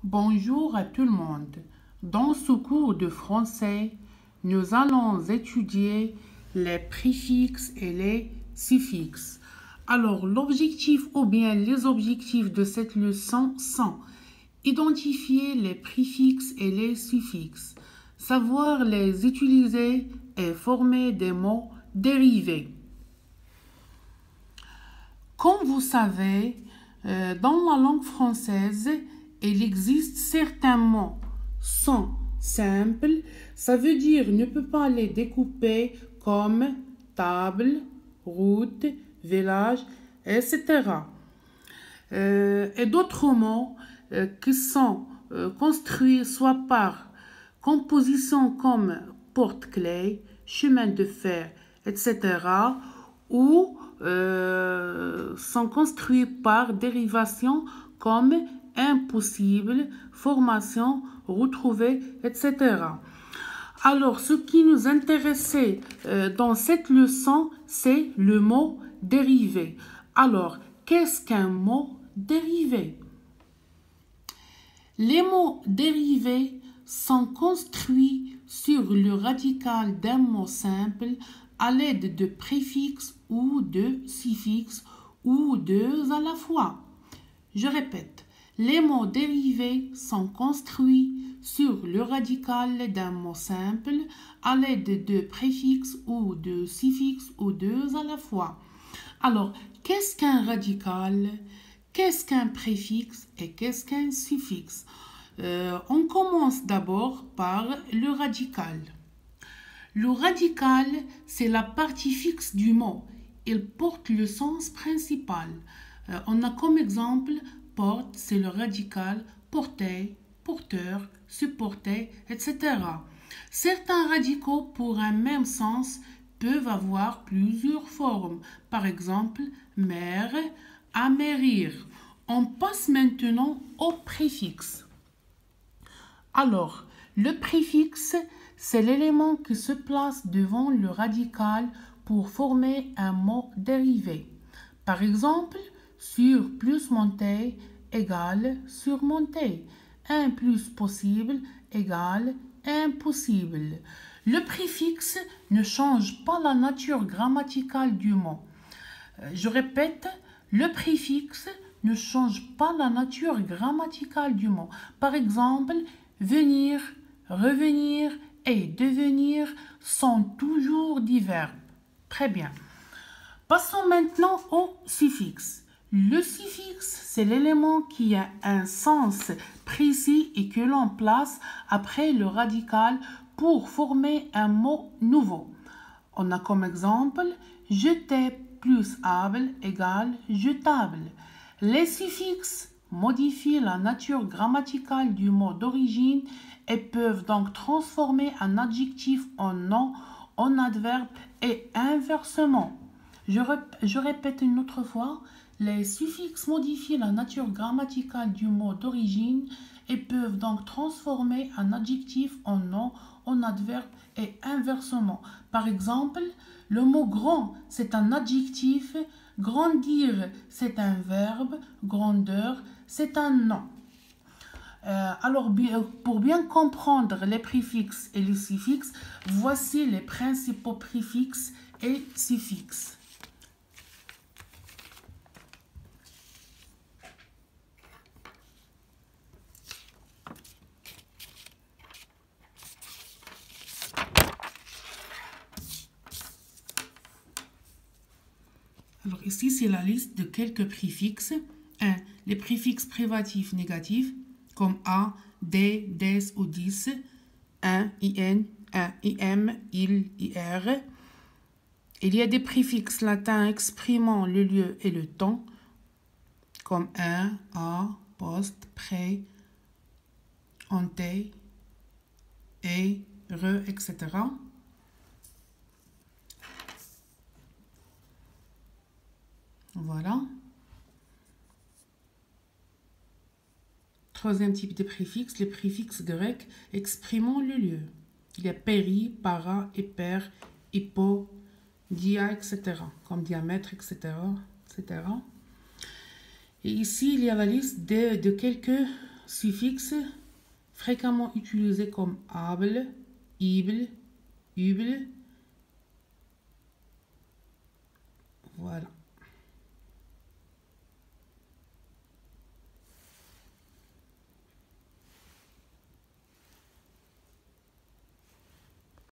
Bonjour à tout le monde. Dans ce cours de français, nous allons étudier les préfixes et les suffixes. Alors, l'objectif ou bien les objectifs de cette leçon sont identifier les préfixes et les suffixes, savoir les utiliser et former des mots dérivés. Comme vous savez, dans la langue française, il existe certains mots sont simples, ça veut dire ne peut pas les découper comme table, route, village, etc. Et d'autres mots qui sont construits soit par composition comme porte-clés, chemin de fer, etc. ou sont construits par dérivation comme impossible, formation, retrouver, etc. Alors, ce qui nous intéressait dans cette leçon, c'est le mot dérivé. Alors, qu'est-ce qu'un mot dérivé? Les mots dérivés sont construits sur le radical d'un mot simple à l'aide de préfixes ou de suffixes ou deux à la fois. Je répète, les mots dérivés sont construits sur le radical d'un mot simple à l'aide de préfixes ou de suffixes ou deux à la fois. Alors, qu'est-ce qu'un radical? Qu'est-ce qu'un préfixe et qu'est-ce qu'un suffixe? On commence d'abord par le radical. Le radical, c'est la partie fixe du mot. Il porte le sens principal. On a comme exemple porte, c'est le radical, porter, porteur, supporter, etc. Certains radicaux pour un même sens peuvent avoir plusieurs formes. Par exemple, mère, amérir. On passe maintenant au préfixe. Alors, le préfixe, c'est l'élément qui se place devant le radical pour former un mot dérivé. Par exemple, sur plus monter égale surmonter. Un plus possible égale impossible. Le préfixe ne change pas la nature grammaticale du mot. Je répète, le préfixe ne change pas la nature grammaticale du mot. Par exemple, venir, revenir et devenir sont toujours des verbes. Très bien. Passons maintenant au suffixe. Le suffixe, c'est l'élément qui a un sens précis et que l'on place après le radical pour former un mot nouveau. On a comme exemple jeter plus able égale jetable. Les suffixes modifient la nature grammaticale du mot d'origine et peuvent donc transformer un adjectif en nom, en adverbe et inversement. Je répète une autre fois, les suffixes modifient la nature grammaticale du mot d'origine et peuvent donc transformer un adjectif en nom, en adverbe et inversement. Par exemple, le mot grand, c'est un adjectif, grandir, c'est un verbe, grandeur, c'est un nom. Alors, pour bien comprendre les préfixes et les suffixes, voici les principaux préfixes et suffixes. Alors ici, c'est la liste de quelques préfixes. 1. Les préfixes privatifs négatifs, comme a, des, des ou dis. Un, in, im, il, ir. Il y a des préfixes latins exprimant le lieu et le temps, comme un, à, poste, près, ante, et, re, etc. Voilà. Troisième type de préfixe, les préfixes grecs exprimant le lieu. Il y a péri, para, hyper, hippo, dia, etc. Comme diamètre, etc. etc. Et ici, il y a la liste de quelques suffixe fréquemment utilisé comme able, ible, üble. Voilà.